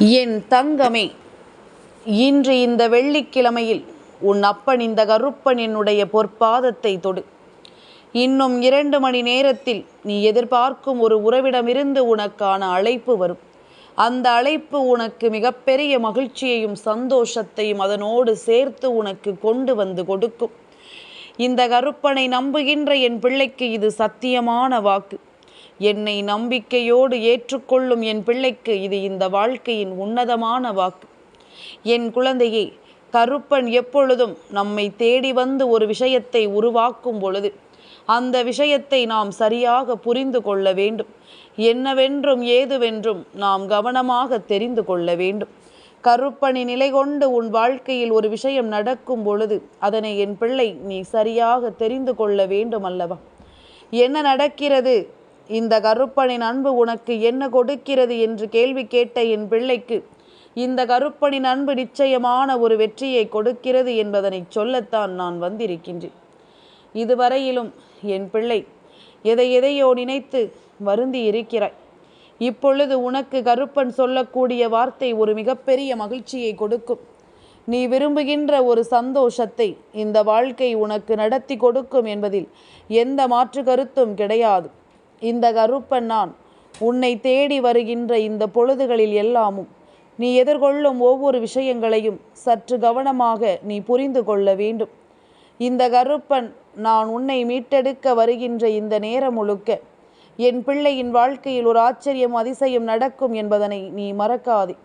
என் தங்கமே, இன்று இந்த வெள்ளிக்கிழமையில் உன் அப்பன் இந்த கருப்பன் என்னுடைய பொற்பாதத்தை தொடு. இன்னும் 2 மணி நேரத்தில் நீ எதிர்பார்க்கும் ஒரு உறவிடமிருந்து உனக்கான அழைப்பு வரும். அந்த அழைப்பு உனக்கு மிகப்பெரிய மகிழ்ச்சியையும் சந்தோஷத்தையும் அதனோடு சேர்த்து உனக்கு கொண்டு வந்து கொடுக்கும். இந்த கருப்பனை நம்புகின்ற என் பிள்ளைக்கு இது சத்தியமான வாக்கு. என்னை நம்பிக்கையோடு ஏற்றுக்கொள்ளும் என் பிள்ளைக்கு இது இந்த வாழ்க்கையின் உன்னதமான வாக்கு. என் குழந்தையே, கருப்பன் எப்பொழுதும் நம்மை தேடி வந்து ஒரு விஷயத்தை உருவாக்கும் பொழுது அந்த விஷயத்தை நாம் சரியாக புரிந்து கொள்ள வேண்டும். என்னவென்றும் ஏதுவென்றும் நாம் கவனமாக தெரிந்து கொள்ள வேண்டும். கருப்பணி நிலை கொண்டு உன் வாழ்க்கையில் ஒரு விஷயம் நடக்கும் பொழுது அதனை என் பிள்ளை நீ சரியாக தெரிந்து கொள்ள வேண்டும் அல்லவா? என்ன நடக்கிறது, இந்த கருப்பனின் அன்பு உனக்கு என்ன கொடுக்கிறது என்று கேள்வி கேட்ட என் பிள்ளைக்கு இந்த கருப்பனின் அன்பு நிச்சயமான ஒரு வெற்றியை கொடுக்கிறது என்பதனை சொல்லத்தான் நான் வந்திருக்கின்றேன். இதுவரையிலும் என் பிள்ளை எதையோ நினைத்து வருந்தி இருக்கிறாய். இப்பொழுது உனக்கு கருப்பன் சொல்லக்கூடிய வார்த்தை ஒரு மிகப்பெரிய மகிழ்ச்சியை கொடுக்கும். நீ விரும்புகின்ற ஒரு சந்தோஷத்தை இந்த வாழ்க்கை உனக்கு நடத்தி கொடுக்கும் என்பதில் எந்த மாற்று கருத்தும் கிடையாது. இந்த கருப்பன் நான் உன்னை தேடி வருகின்ற இந்த பொழுதுகளில் எல்லாமும் நீ எதிர்கொள்ளும் ஒவ்வொரு விஷயங்களையும் சற்று கவனமாக நீ புரிந்து கொள்ள வேண்டும். இந்த கருப்பன் நான் உன்னை மீட்டெடுக்க வருகின்ற இந்த நேரம் முழுக்க என் பிள்ளையின் வாழ்க்கையில் ஒரு ஆச்சரியம் அதிசயம் நடக்கும் என்பதனை நீ மறக்காதே.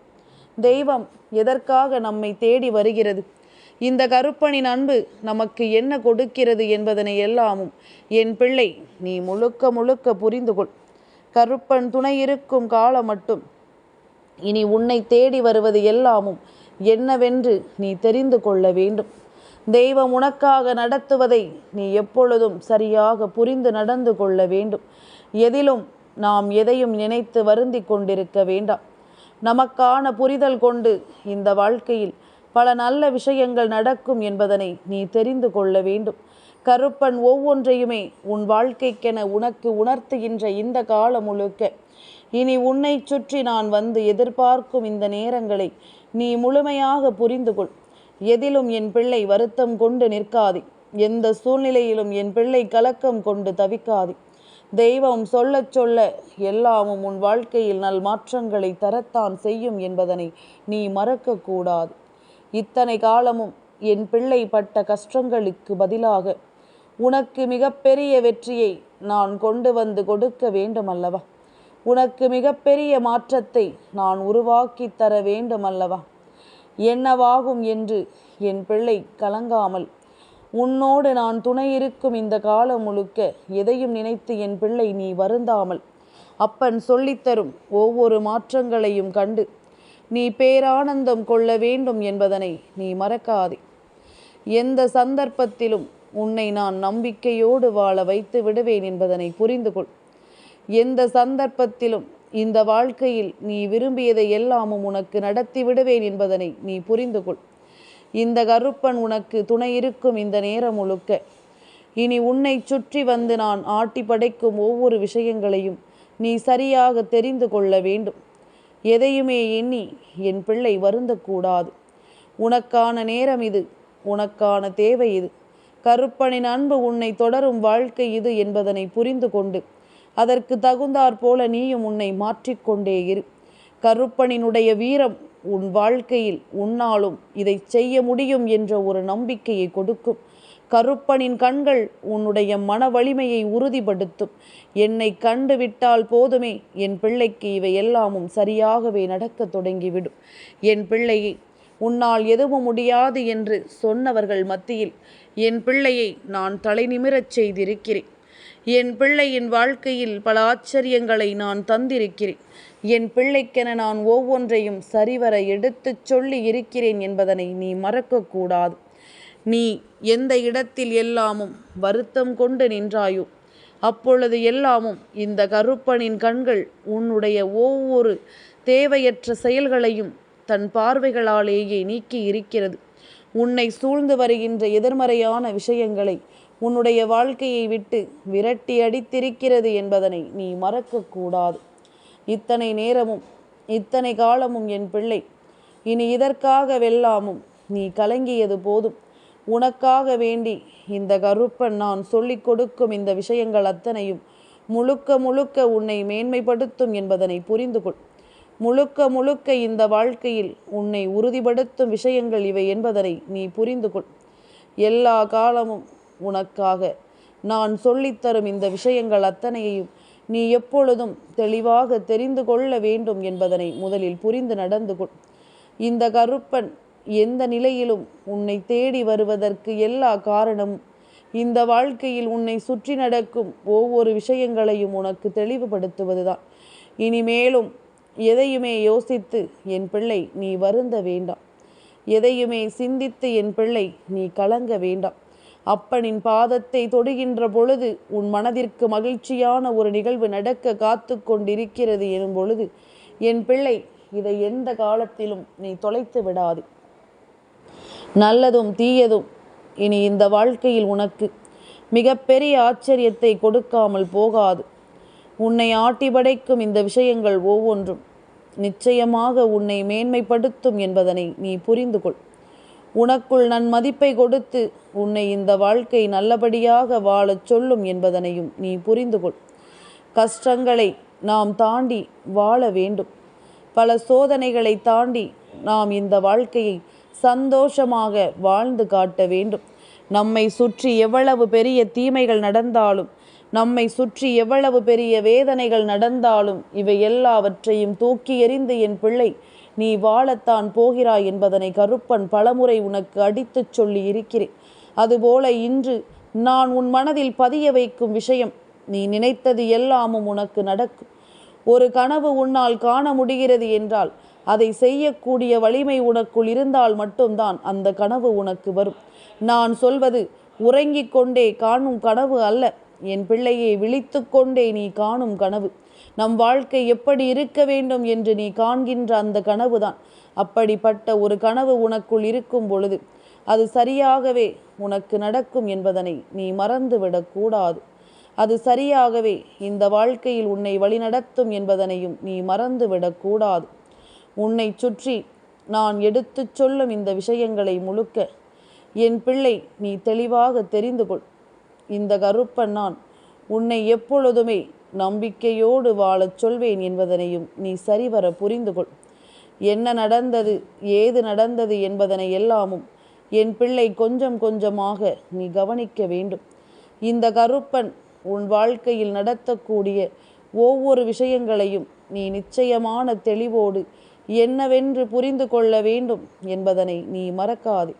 தெய்வம் எதற்காக நம்மை தேடி வருகிறது, இந்த கருப்பனின் அன்பு நமக்கு என்ன கொடுக்கிறது என்பதனை எல்லாமும் என் பிள்ளை நீ முழுக்க புரிந்து கொள். கருப்பன் துணை இருக்கும் காலம் மட்டும் இனி உன்னை தேடி வருவது எல்லாமும் என்னவென்று நீ தெரிந்து கொள்ள வேண்டும். தெய்வம் உனக்காக நடத்துவதை நீ எப்பொழுதும் சரியாக புரிந்து நடந்து கொள்ள வேண்டும். எதிலும் நாம் எதையும் நினைத்து வருந்தி கொண்டிருக்க வேண்டாம். நமக்கான புரிதல் கொண்டு இந்த வாழ்க்கையில் பல நல்ல விஷயங்கள் நடக்கும் என்பதனை நீ தெரிந்து கொள்ள வேண்டும். கருப்பன் ஒவ்வொன்றையுமே உன் வாழ்க்கைக்கென உனக்கு உணர்த்துகின்ற இந்த காலம் முழுக்க இனி உன்னை சுற்றி நான் வந்து எதிர்பார்க்கும் இந்த நேரங்களை நீ முழுமையாக புரிந்து கொள். எதிலும் என் பிள்ளை வருத்தம் கொண்டு நிற்காதே. எந்த சூழ்நிலையிலும் என் பிள்ளை கலக்கம் கொண்டு தவிக்காதே. தெய்வம் சொல்ல சொல்ல எல்லாமும் உன் வாழ்க்கையில் நல் மாற்றங்களை தரத்தான் செய்யும் என்பதனை நீ மறக்கக்கூடாது. இத்தனை காலமும் என் பிள்ளை பட்ட கஷ்டங்களுக்கு பதிலாக உனக்கு மிகப்பெரிய வெற்றியை நான் கொண்டு வந்து கொடுக்க வேண்டும் அல்லவா? உனக்கு மிகப்பெரிய மாற்றத்தை நான் உருவாக்கி தர வேண்டும் அல்லவா? என்னவாகும் என்று என் பிள்ளை கலங்காமல் உன்னோடு நான் துணை இருக்கும் இந்த காலம் முழுக்க எதையும் நினைத்து என் பிள்ளை நீ வருந்தாமல் அப்பன் சொல்லித்தரும் ஒவ்வொரு மாற்றங்களையும் கண்டு நீ பேரானந்தம் கொள்ள வேண்டும் என்பதனை நீ மறக்காதே. எந்த சந்தர்ப்பத்திலும் உன்னை நான் நம்பிக்கையோடு வாழ வைத்து விடுவேன் என்பதனை புரிந்து கொள். எந்த சந்தர்ப்பத்திலும் இந்த வாழ்க்கையில் நீ விரும்பியதை எல்லாமும் உனக்கு நடத்தி விடுவேன் என்பதனை நீ புரிந்து கொள். இந்த கருப்பன் உனக்கு துணை இருக்கும் இந்த நேரம் முழுக்க இனி உன்னை சுற்றி வந்து நான் ஆட்டி படைக்கும் ஒவ்வொரு விஷயங்களையும் நீ சரியாக தெரிந்து கொள்ள வேண்டும். எதையுமே எண்ணி என் பிள்ளை வருந்தக்கூடாது. உனக்கான நேரம் இது, உனக்கான தேவை இது. கருப்பனின் அன்பு உன்னை தொடரும் வாழ்க்கை இது என்பதனை புரிந்து கொண்டு அதற்கு தகுந்தாற் போல நீயும் உன்னை மாற்றிக்கொண்டே இரு. கருப்பனினுடைய வீரம் உன் வாழ்க்கையில் உன்னாலும் இதை செய்ய முடியும் என்ற ஒரு நம்பிக்கையை கொடுக்கும். கருப்பனின் கண்கள் உன்னுடைய மன வலிமையை உறுதிப்படுத்தும். என்னை கண்டு விட்டால் போதுமே என் பிள்ளைக்கு இவை எல்லாமும் சரியாகவே நடக்க தொடங்கிவிடும். என் பிள்ளையை உன்னால் எதுவும் முடியாது என்று சொன்னவர்கள் மத்தியில் என் பிள்ளையை நான் தலை நிமிரச் செய்திருக்கிறேன். என் பிள்ளையின் வாழ்க்கையில் பல ஆச்சரியங்களை நான் தந்திருக்கிறேன். என் பிள்ளைக்கென நான் ஒவ்வொன்றையும் சரிவர எடுத்துச் சொல்லி இருக்கிறேன் என்பதனை நீ மறக்கக்கூடாது. நீ எந்த இடத்தில் எல்லாமும் வருத்தம் கொண்டு நின்றாயோ அப்பொழுது எல்லாமும் இந்த கருப்பனின் கண்கள் உன்னுடைய ஒவ்வொரு தேவையற்ற செயல்களையும் தன் பார்வைகளாலேயே நீக்கி இருக்கிறது. உன்னை சூழ்ந்து வருகின்ற எதிர்மறையான விஷயங்களை உன்னுடைய வாழ்க்கையை விட்டு விரட்டி அடித்திருக்கிறது என்பதனை நீ மறக்கக்கூடாது. இத்தனை நேரமும் இத்தனை காலமும் என் பிள்ளை, இனி இதற்காக வெல்லாமும் நீ கலங்கியது போதும். உனக்காக வேண்டி இந்த கருப்பன் நான் சொல்லிக் கொடுக்கும் இந்த விஷயங்கள் அத்தனையும் முழுக்க முழுக்க உன்னை மேன்மைப்படுத்தும் என்பதனை புரிந்து கொள். முழுக்க முழுக்க இந்த வாழ்க்கையில் உன்னை உறுதிப்படுத்தும் விஷயங்கள் இவை என்பதனை நீ புரிந்து கொள். எல்லா காலமும் உனக்காக நான் சொல்லித்தரும் இந்த விஷயங்கள் அத்தனையையும் நீ எப்பொழுதும் தெளிவாக தெரிந்து கொள்ள வேண்டும் என்பதனை முதலில் புரிந்து நடந்து கொள். இந்த கருப்பன் எந்த நிலையிலும் உன்னை தேடி வருவதற்கு எல்லா காரணமும் இந்த வாழ்க்கையில் உன்னை சுற்றி நடக்கும் ஒவ்வொரு விஷயங்களையும் உனக்கு தெளிவுபடுத்துவதுதான். இனிமேலும் எதையுமே யோசித்து என் பிள்ளை நீ வருந்த வேண்டாம். எதையுமே சிந்தித்து என் பிள்ளை நீ கலங்க வேண்டாம். அப்பனின் பாதத்தை தொடுகின்ற பொழுது உன் மனதிற்கு மகிழ்ச்சியான ஒரு நிகழ்வு நடக்க காத்து கொண்டிருக்கிறது எனும் பொழுது என் பிள்ளை இதை எந்த காலத்திலும் நீ தொலைத்து விடாது. நல்லதும் தீயதும் இனி இந்த வாழ்க்கையில் உனக்கு மிகப்பெரிய ஆச்சரியத்தை கொடுக்காமல் போகாது. உன்னை ஆட்டி படைக்கும் இந்த விஷயங்கள் ஒவ்வொன்றும் நிச்சயமாக உன்னை மேன்மைப்படுத்தும் என்பதனை நீ புரிந்து கொள். உனக்குள் நன்மதிப்பை கொடுத்து உன்னை இந்த வாழ்க்கை நல்லபடியாக வாழச் சொல்லும் என்பதனையும் நீ புரிந்து கொள். கஷ்டங்களை நாம் தாண்டி வாழ வேண்டும். பல சோதனைகளை தாண்டி நாம் இந்த வாழ்க்கையை சந்தோஷமாக வாழ்ந்து காட்ட வேண்டும். நம்மை சுற்றி எவ்வளவு பெரிய தீமைகள் நடந்தாலும், நம்மை சுற்றி எவ்வளவு பெரிய வேதனைகள் நடந்தாலும் இவை எல்லாவற்றையும் தூக்கி எறிந்து என் பிள்ளை நீ வாழத்தான் போகிறாய் என்பதனை கருப்பன் பலமுறை உனக்கு அடித்துச் சொல்லி இருக்கிறேன். அதுபோல இன்று நான் உன் மனதில் பதிய வைக்கும் விஷயம், நீ நினைத்தது எல்லாமும் உனக்கு நடக்கும். ஒரு கனவு உன்னால் காண முடிகிறது என்றால் அதை செய்யக்கூடிய வலிமை உனக்குள் இருந்தால் மட்டும்தான் அந்த கனவு உனக்கு வரும். நான் சொல்வது உறங்கிக் கொண்டே காணும் கனவு அல்ல என் பிள்ளையை, விழித்து கொண்டே நீ காணும் கனவு. நம் வாழ்க்கை எப்படி இருக்க வேண்டும் என்று நீ காண்கின்ற அந்த கனவுதான். அப்படிப்பட்ட ஒரு கனவு உனக்குள் இருக்கும் பொழுது அது சரியாகவே உனக்கு நடக்கும் என்பதனை நீ மறந்துவிடக்கூடாது. அது சரியாகவே இந்த வாழ்க்கையில் உன்னை வழிநடத்தும் என்பதனையும் நீ மறந்துவிடக்கூடாது. உன்னை சுற்றி நான் எடுத்துச் சொல்லும் இந்த விஷயங்களை முழுக்க என் பிள்ளை நீ தெளிவாக தெரிந்து கொள். இந்த கருப்பன் நான் உன்னை எப்பொழுதுமே நம்பிக்கையோடு வாழச் சொல்வேன் என்பதனையும் நீ சரிவர புரிந்து கொள். என்ன நடந்தது, ஏது நடந்தது என்பதனை எல்லாமும் என் பிள்ளை கொஞ்சம் கொஞ்சமாக நீ கவனிக்க வேண்டும். இந்த கருப்பன் உன் வாழ்க்கையில் நடத்தக்கூடிய ஒவ்வொரு விஷயங்களையும் நீ நிச்சயமான தெளிவோடு என்னவென்று புரிந்து கொள்ள வேண்டும் என்பதனை நீ மறக்காதே.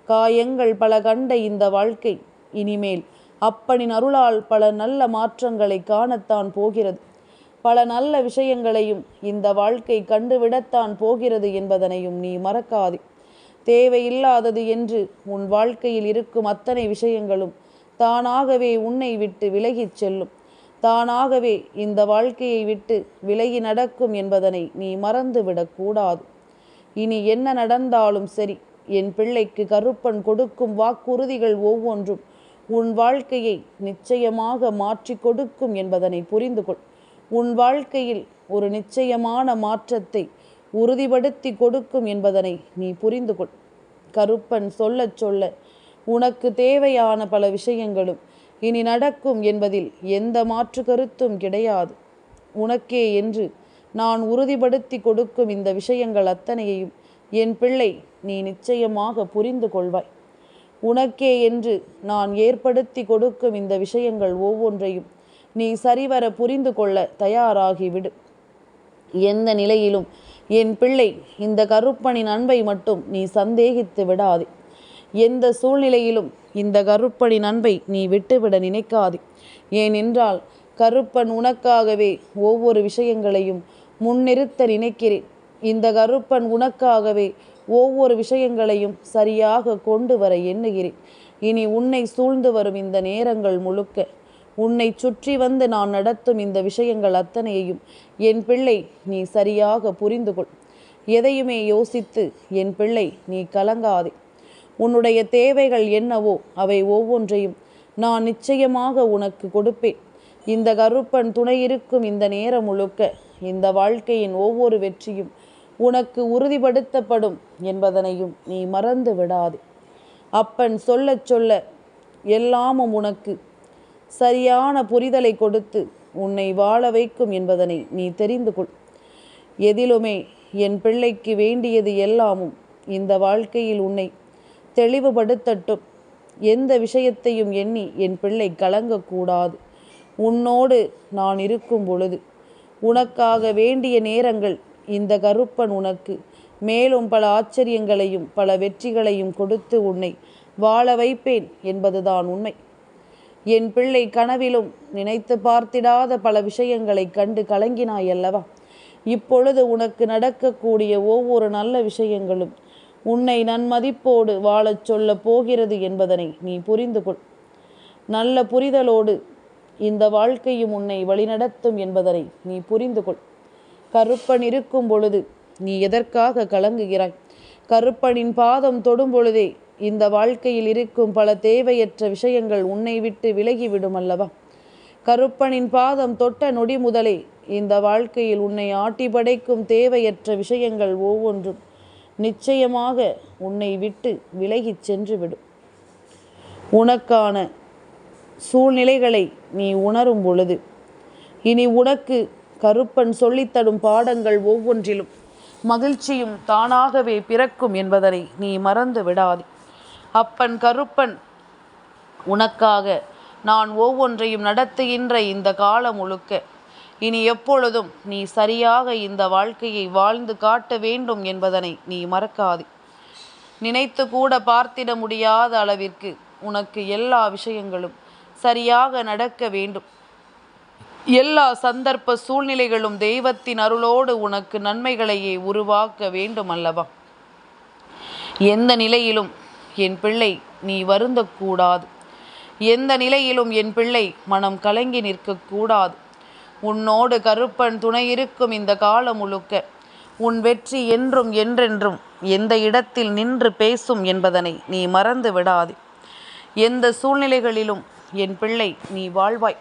காயங்கள் பல கண்ட இந்த வாழ்க்கை இனிமேல் அப்பனின் அருளால் பல நல்ல மாற்றங்களை காணத்தான் போகிறது. பல நல்ல விஷயங்களையும் இந்த வாழ்க்கை கண்டுவிடத்தான் போகிறது என்பதனையும் நீ மறக்காதே. தேவையில்லாதது என்று உன் வாழ்க்கையில் இருக்கும் அத்தனை விஷயங்களும் தானாகவே உன்னை விட்டு விலகிச் செல்லும். தானாகவே இந்த வாழ்க்கையை விட்டு விலகி நடக்கும் என்பதனை நீ மறந்துவிடக்கூடாது. இனி என்ன நடந்தாலும் சரி, என் பிள்ளைக்கு கருப்பன் கொடுக்கும் வாக்குறுதிகள் ஒவ்வொன்றும் உன் வாழ்க்கையை நிச்சயமாக மாற்றி கொடுக்கும் என்பதனை புரிந்து கொள். உன் வாழ்க்கையில் ஒரு நிச்சயமான மாற்றத்தை உறுதிப்படுத்தி கொடுக்கும் என்பதனை நீ புரிந்து கொள். கருப்பன் சொல்ல சொல்ல உனக்கு தேவையான பல விஷயங்களும் இனி நடக்கும் என்பதில் எந்த மாற்று கருத்தும் கிடையாது. உனக்கே என்று நான் உறுதிப்படுத்தி கொடுக்கும் இந்த விஷயங்கள் அத்தனையையும் என் பிள்ளை நீ நிச்சயமாக புரிந்து கொள்வாய். உனக்கே என்று நான் ஏற்படுத்தி கொடுக்கும் இந்த விஷயங்கள் ஒவ்வொன்றையும் நீ சரிவர புரிந்து கொள்ள தயாராகிவிடு. எந்த நிலையிலும் என் பிள்ளை இந்த கருப்பனின் அன்பை மட்டும் நீ சந்தேகித்து விடாதே. எந்த சூழ்நிலையிலும் இந்த கருப்பனின் அன்பை நீ விட்டுவிட நினைக்காதே. ஏனென்றால் கருப்பன் உனக்காகவே ஒவ்வொரு விஷயங்களையும் முன்னிறுத்த நினைக்கிறேன். இந்த கருப்பன் உனக்காகவே ஒவ்வொரு விஷயங்களையும் சரியாக கொண்டு வர எண்ணுகிறேன். இனி உன்னை சூழ்ந்து வரும் இந்த நேரங்கள் முழுக்க உன்னை சுற்றி வந்து நான் நடத்தும் இந்த விஷயங்கள் அத்தனையையும் என் பிள்ளை நீ சரியாக புரிந்து கொள். எதையுமே யோசித்து என் பிள்ளை நீ கலங்காதே. உன்னுடைய தேவைகள் என்னவோ அவை ஒவ்வொன்றையும் நான் நிச்சயமாக உனக்கு கொடுப்பேன். இந்த கருப்பன் துணை இருக்கும் இந்த நேரம் முழுக்க இந்த வாழ்க்கையின் ஒவ்வொரு வெற்றியும் உனக்கு உறுதிப்படுத்தப்படும் என்பதனையும் நீ மறந்து விடாதே. அப்பன் சொல்ல சொல்ல எல்லாமும் உனக்கு சரியான புரிதலை கொடுத்து உன்னை வாழ வைக்கும் என்பதனை நீ தெரிந்து கொள். எதிலுமே என் பிள்ளைக்கு வேண்டியது எல்லாமும் இந்த வாழ்க்கையில் உன்னை தெளிவுபடுத்தட்டும். எந்த விஷயத்தையும் எண்ணி என் பிள்ளை கலங்கக்கூடாது. உன்னோடு நான் இருக்கும் பொழுது உனக்காக வேண்டிய நேரங்கள் இந்த கருப்பன் உனக்கு மேலும் பல ஆச்சரியங்களையும் பல வெற்றிகளையும் கொடுத்து உன்னை வாழ வைப்பேன் என்பதுதான் உண்மை. என் பிள்ளை கனவிலும் நினைத்து பார்த்திடாத பல விஷயங்களை கண்டு கலங்கினாய் அல்லவா? இப்பொழுது உனக்கு நடக்கக்கூடிய ஒவ்வொரு நல்ல விஷயங்களும் உன்னை நன்மதிப்போடு வாழச் சொல்ல போகிறது என்பதனை நீ புரிந்து கொள். நல்ல புரிதலோடு இந்த வாழ்க்கையும் உன்னை வழிநடத்தும் என்பதனை நீ புரிந்து கொள். கருப்பன் இருக்கும் பொழுது நீ எதற்காக கலங்குகிறாய்? கருப்பனின் பாதம் தொடும் பொழுதே இந்த வாழ்க்கையில் இருக்கும் பல தேவையற்ற விஷயங்கள் உன்னை விட்டு விலகிவிடும் அல்லவா? கருப்பனின் பாதம் தொட்ட நொடி முதலே இந்த வாழ்க்கையில் உன்னை ஆட்டி படைக்கும் தேவையற்ற விஷயங்கள் ஒவ்வொன்றும் நிச்சயமாக உன்னை விட்டு விலகிச் சென்றுவிடும். உனக்கான சூழ்நிலைகளை நீ உணரும் பொழுது இனி உனக்கு கருப்பன் சொல்லித்தரும் பாடங்கள் ஒவ்வொன்றிலும் மகிழ்ச்சியும் தானாகவே பிறக்கும் என்பதனை நீ மறந்து விடாதே. அப்பன் கருப்பன் உனக்காக நான் ஒவ்வொன்றையும் நடத்துகின்ற இந்த காலம் முழுக்க இனி எப்பொழுதும் நீ சரியாக இந்த வாழ்க்கையை வாழ்ந்து காட்ட வேண்டும் என்பதனை நீ மறக்காதே. நினைத்து கூட பார்த்திட முடியாத அளவிற்கு உனக்கு எல்லா விஷயங்களும் சரியாக நடக்க வேண்டும். எல்லா சந்தர்ப்ப சூழ்நிலைகளும் தெய்வத்தின் அருளோடு உனக்கு நன்மைகளையே உருவாக்க வேண்டும் அல்லவா? எந்த நிலையிலும் என் பிள்ளை நீ வருந்தக்கூடாது. எந்த நிலையிலும் என் பிள்ளை மனம் கலங்கி நிற்கக்கூடாது. உன்னோடு கருப்பன் துணை இருக்கும் இந்த காலம் முழுக்க உன் வெற்றி என்றும் என்றென்றும் எந்த இடத்தில் நின்று பேசும் என்பதனை நீ மறந்து விடாதே. எந்த சூழ்நிலைகளிலும் என் பிள்ளை நீ வாழ்வாய்.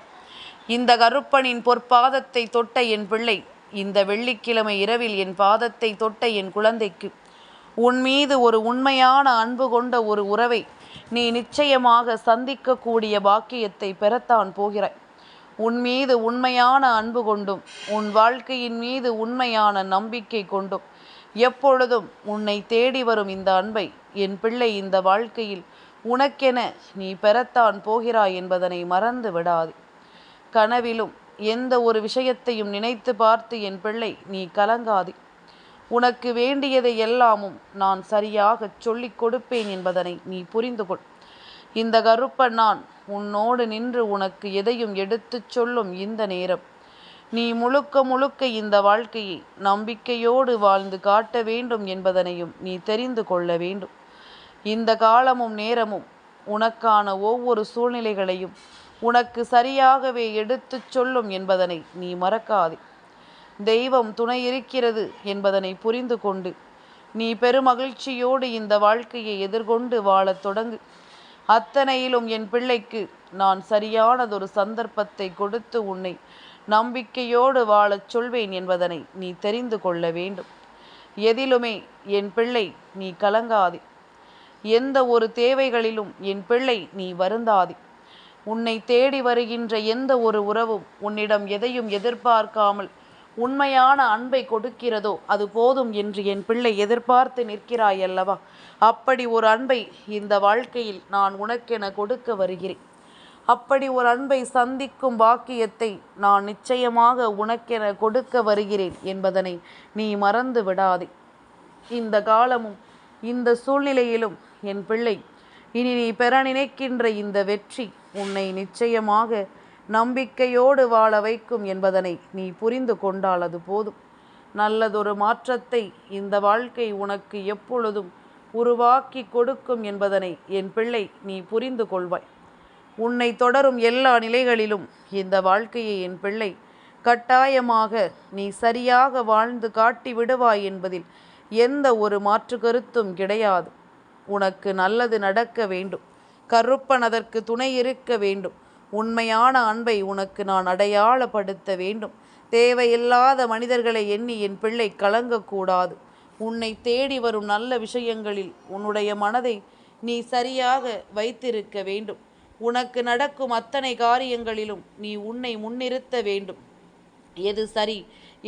இந்த கருப்பனின் பொற்பாதத்தை தொட்ட என் பிள்ளை, இந்த வெள்ளிக்கிழமை இரவில் என் பாதத்தை தொட்ட என் குழந்தைக்கு உன் மீது ஒரு உண்மையான அன்பு கொண்ட ஒரு உறவை நீ நிச்சயமாக சந்திக்கக்கூடிய பாக்கியத்தை பெறத்தான் போகிறாய். உன் மீது உண்மையான அன்பு கொண்டும் உன் வாழ்க்கையின் மீது உண்மையான நம்பிக்கை கொண்டும் எப்பொழுதும் உன்னை தேடி வரும் இந்த அன்பை என் பிள்ளை இந்த வாழ்க்கையில் உனக்கென நீ பெறத்தான் போகிறாய் என்பதனை மறந்து விடாதே. கனவிலும் எந்த ஒரு விஷயத்தையும் நினைத்து பார்த்து என் பிள்ளை நீ கலங்காதே. உனக்கு வேண்டியதை எல்லாமும் நான் சரியாக சொல்லிக் கொடுப்பேன் என்பதனை நீ புரிந்து கொள். இந்த கருப்பன் நான் உன்னோடு நின்று உனக்கு எதையும் எடுத்துச் சொல்லும் இந்த நேரம் நீ முழுக்க முழுக்க இந்த வாழ்க்கையை நம்பிக்கையோடு வாழ்ந்து காட்ட வேண்டும் என்பதனையும் நீ தெரிந்து கொள்ள வேண்டும். இந்த காலமும் நேரமும் உனக்கான ஒவ்வொரு சூழ்நிலைகளையும் உனக்கு சரியாகவே எடுத்துச் சொல்லும் என்பதனை நீ மறக்காதே. தெய்வம் துணை இருக்கிறது என்பதனை புரிந்து கொண்டு நீ பெருமகிழ்ச்சியோடு இந்த வாழ்க்கையை எதிர்கொண்டு வாழத் தொடங்கு. அத்தனையிலும் என் பிள்ளைக்கு நான் சரியானதொரு சந்தர்ப்பத்தை கொடுத்து உன்னை நம்பிக்கையோடு வாழச் சொல்வேன் என்பதனை நீ தெரிந்து கொள்ள வேண்டும். எதிலுமே என் பிள்ளை நீ கலங்காதே. எந்த ஒரு தேவைகளிலும் என் பிள்ளை நீ வருந்தாதே. உன்னை தேடி வருகின்ற எந்த ஒரு உறவும் உன்னிடம் எதையும் எதிர்பார்க்காமல் உண்மையான அன்பை கொடுக்கிறதோ அது போதும் என்று என் பிள்ளை எதிர்பார்த்து நிற்கிறாய் அல்லவா? அப்படி ஒரு அன்பை இந்த வாழ்க்கையில் நான் உனக்கென கொடுக்க வருகிறேன். அப்படி ஒரு அன்பை சந்திக்கும் பாக்கியத்தை நான் நிச்சயமாக உனக்கென கொடுக்க வருகிறேன் என்பதனை நீ மறந்து விடாதே. இந்த காலமும் இந்த சூழ்நிலையிலும் என் பிள்ளை இனி நீ பெற நினைக்கின்ற இந்த வெற்றி உன்னை நிச்சயமாக நம்பிக்கையோடு வாழ வைக்கும் என்பதனை நீ புரிந்து கொண்டால் அது போதும். நல்லதொரு மாற்றத்தை இந்த வாழ்க்கை உனக்கு எப்பொழுதும் உருவாக்கி கொடுக்கும் என்பதனை என் பிள்ளை நீ புரிந்து கொள்வாய். உன்னை தொடரும் எல்லா நிலைகளிலும் இந்த வாழ்க்கையை என் பிள்ளை கட்டாயமாக நீ சரியாக வாழ்ந்து காட்டி விடுவாய் என்பதில் எந்த ஒரு மாற்று கருத்தும் கிடையாது. உனக்கு நல்லது நடக்க வேண்டும். கருப்பன் அதற்கு துணை இருக்க வேண்டும். உண்மையான அன்பை உனக்கு நான் அடையாளப்படுத்த வேண்டும். தேவையில்லாத மனிதர்களை எண்ணி என் பிள்ளை கலங்கக்கூடாது. உன்னை தேடி வரும் நல்ல விஷயங்களில் உன்னுடைய மனதை நீ சரியாக வைத்திருக்க வேண்டும். உனக்கு நடக்கும் அத்தனை காரியங்களிலும் நீ உன்னை முன்னிறுத்த வேண்டும். எது சரி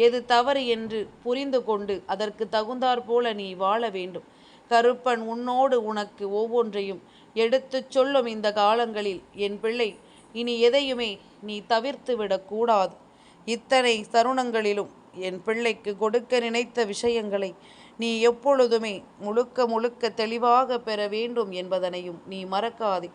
எது தவறு என்று புரிந்து கொண்டு அதற்கு தகுந்தாற்போல நீ வாழ வேண்டும். கருப்பன் உன்னோடு உனக்கு ஒவ்வொன்றையும் எடுத்துச் சொல்லும் இந்த காலங்களில் என் பிள்ளை இனி எதையுமே நீ தவிர்த்து விடக்கூடாது. இத்தனை தருணங்களிலும் என் பிள்ளைக்கு கொடுக்க நினைத்த விஷயங்களை நீ எப்பொழுதுமே முழுக்க முழுக்க தெளிவாக பெற வேண்டும் என்பதனையும் நீ மறக்காதே.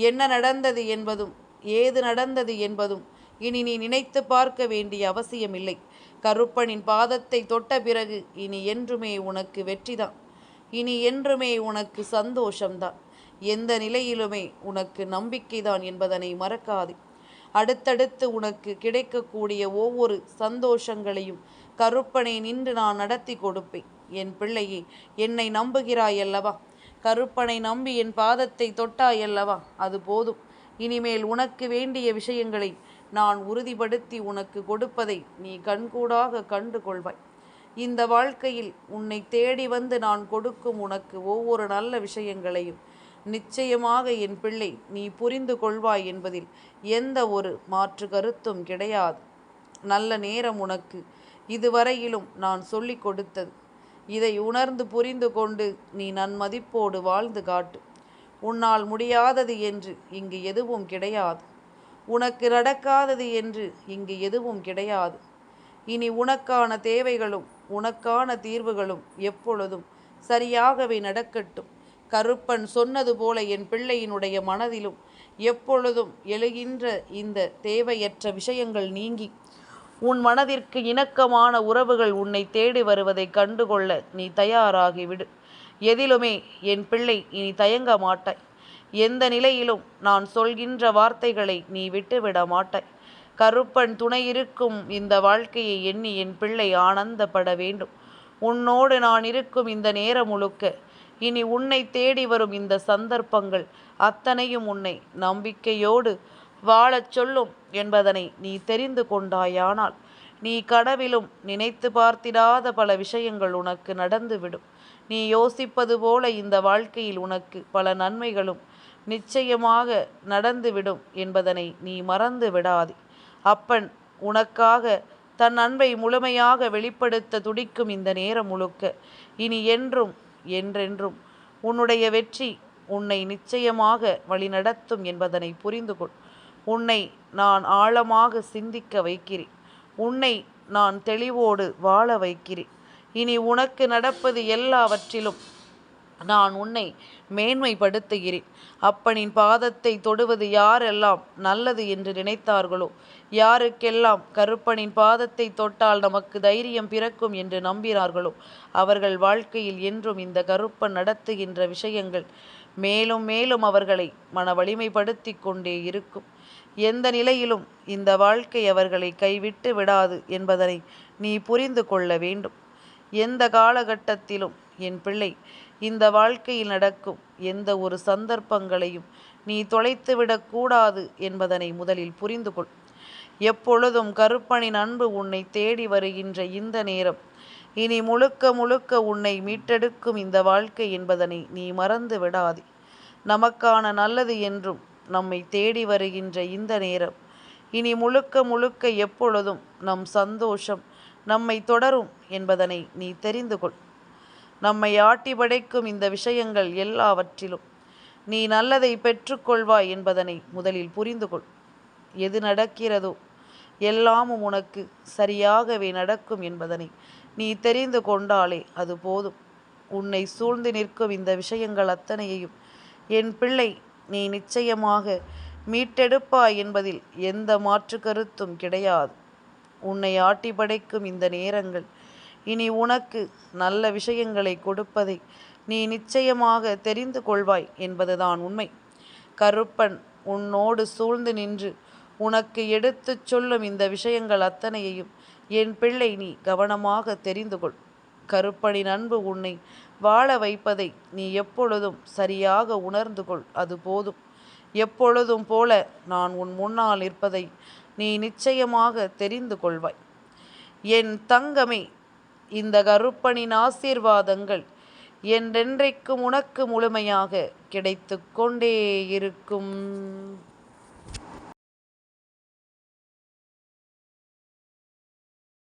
என்ன நடந்தது என்பதும் ஏது நடந்தது என்பதும் இனி நீ நினைத்து பார்க்க வேண்டிய அவசியமில்லை. கருப்பனின் பாதத்தை தொட்ட பிறகு இனி என்றுமே உனக்கு வெற்றிதான். இனி என்றுமே உனக்கு சந்தோஷம்தான். எந்த நிலையிலுமே உனக்கு நம்பிக்கைதான் என்பதனை மறக்காதே. அடுத்தடுத்து உனக்கு கிடைக்கக்கூடிய ஒவ்வொரு சந்தோஷங்களையும் கருப்பனை நின்று நான் நடத்தி கொடுப்பேன். என் பிள்ளையே, என்னை நம்புகிறாயல்லவா? கருப்பனை நம்பி என் பாதத்தை தொட்டாயல்லவா? அது போதும். இனிமேல் உனக்கு வேண்டிய விஷயங்களை நான் உறுதிப்படுத்தி உனக்கு கொடுப்பதை நீ கண்கூடாக கண்டு கொள்வாய். இந்த வாழ்க்கையில் உன்னை தேடி வந்து நான் கொடுக்கும் உனக்கு ஒவ்வொரு நல்ல விஷயங்களையும் நிச்சயமாக என் பிள்ளை நீ புரிந்து கொள்வாய் என்பதில் எந்த ஒரு மாற்று கருத்தும் கிடையாது. நல்ல நேரம் உனக்கு இதுவரையிலும் நான் சொல்லி கொடுத்தது. இதை உணர்ந்து புரிந்து கொண்டு நீ நன்மதிப்போடு வாழ்ந்து காட்டு. உன்னால் முடியாதது என்று இங்கு எதுவும் கிடையாது. உனக்கு நடக்காதது என்று இங்கு எதுவும் கிடையாது. இனி உனக்கான தேவைகளும் உனக்கான தீர்வுகளும் எப்பொழுதும் சரியாகவே நடக்கட்டும். கருப்பன் சொன்னது போல என் பிள்ளையினுடைய மனதிலும் எப்பொழுதும் எழுகின்ற இந்த தேவையற்ற விஷயங்கள் நீங்கி உன் மனதிற்கு இணக்கமான உறவுகள் உன்னை தேடி வருவதை கண்டுகொள்ள நீ தயாராகிவிடு. எதிலுமே என் பிள்ளை இனி தயங்க மாட்டாய். எந்த நிலையிலும் நான் சொல்கின்ற வார்த்தைகளை நீ விட்டுவிட மாட்டாய். கருப்பன் துணையிருக்கும் இந்த வாழ்க்கையை எண்ணி என் பிள்ளை ஆனந்தப்பட வேண்டும். உன்னோடு நான் இருக்கும் இந்த நேரம் முழுக்க இனி உன்னை தேடி வரும் இந்த சந்தர்ப்பங்கள் அத்தனையும் உன்னை நம்பிக்கையோடு வாழச் சொல்லும் என்பதனை நீ தெரிந்து கொண்டாயானால் நீ கனவிலும் நினைத்து பார்த்திடாத பல விஷயங்கள் உனக்கு நடந்துவிடும். நீ யோசிப்பது போல இந்த வாழ்க்கையில் உனக்கு பல நன்மைகளும் நிச்சயமாக நடந்துவிடும் என்பதனை நீ மறந்து விடாதே. அப்பன் உனக்காக தன் அன்பை முழுமையாக வெளிப்படுத்த துடிக்கும் இந்த நேரம் முழுக்க இனி என்றும் என்றென்றும் உன்னுடைய வெற்றி உன்னை நிச்சயமாக வழிநடத்தும் என்பதனை புரிந்து கொள். உன்னை நான் ஆழமாக சிந்திக்க வைக்கிறேன். உன்னை நான் தெளிவோடு வாழ வைக்கிறேன். இனி உனக்கு நடப்பது எல்லாவற்றிலும் நான் உன்னை மேன்மைப்படுத்துகிறேன். அப்பனின் பாதத்தை தொடுவது யாரெல்லாம் நல்லது என்று நினைத்தார்களோ, யாருக்கெல்லாம் கருப்பனின் பாதத்தை தொட்டால் நமக்கு தைரியம் பிறக்கும் என்று நம்பினார்களோ, அவர்கள் வாழ்க்கையில் என்றும் இந்த கருப்பன் நடத்துகின்ற விஷயங்கள் மேலும் மேலும் அவர்களை மன வலிமைப்படுத்தி கொண்டே இருக்கும். எந்த நிலையிலும் இந்த வாழ்க்கை அவர்களை கைவிட்டு விடாது என்பதனை நீ புரிந்து கொள்ள வேண்டும். எந்த காலகட்டத்திலும் என் பிள்ளை இந்த வாழ்க்கையில் நடக்கும் எந்த ஒரு சந்தர்ப்பங்களையும் நீ தொலைத்துவிடக்கூடாது என்பதனை முதலில் புரிந்து கொள். எப்பொழுதும் கருப்பனின் அன்பு உன்னை தேடி வருகின்ற இந்த நேரம் இனி முழுக்க முழுக்க உன்னை மீட்டெடுக்கும் இந்த வாழ்க்கை என்பதனை நீ மறந்து விடாதே. நமக்கான நல்லது என்றும் நம்மை தேடி வருகின்ற இந்த நேரம் இனி முழுக்க முழுக்க எப்பொழுதும் நம் சந்தோஷம் நம்மை தொடரும் என்பதனை நீ தெரிந்து கொள். நம்மை ஆட்டி படைக்கும் இந்த விஷயங்கள் எல்லாவற்றிலும் நீ நல்லதை பெற்றுக்கொள்வாய் என்பதனை முதலில் புரிந்து கொள். எது நடக்கிறதோ எல்லாமும் உனக்கு சரியாகவே நடக்கும் என்பதனை நீ தெரிந்து கொண்டாலே அது போதும். உன்னை சூழ்ந்து நிற்கும் இந்த விஷயங்கள் அத்தனையையும் என் பிள்ளை நீ நிச்சயமாக மீட்டெடுப்பாய் என்பதில் எந்த மாற்று கருத்தும் கிடையாது. உன்னை ஆட்டி படைக்கும் இந்த நேரங்கள் இனி உனக்கு நல்ல விஷயங்களை கொடுப்பதை நீ நிச்சயமாக தெரிந்து கொள்வாய் என்பதுதான் உண்மை. கருப்பன் உன்னோடு சூழ்ந்து நின்று உனக்கு எடுத்துச் சொல்லும் இந்த விஷயங்கள் அத்தனையையும் என் பிள்ளை நீ கவனமாக தெரிந்து கொள். கருப்பனின் அன்பு உன்னை வாழ வைப்பதை நீ எப்பொழுதும் சரியாக உணர்ந்து கொள். அது போதும். எப்பொழுதும் போல நான் உன் முன்னால் இருப்பதை நீ நிச்சயமாக தெரிந்து கொள்வாய். என் தங்கமே, இந்த கருப்பனின் ஆசீர்வாதங்கள் என்றென்றைக்கும் உனக்கு முழுமையாக கிடைத்து கொண்டே இருக்கும்.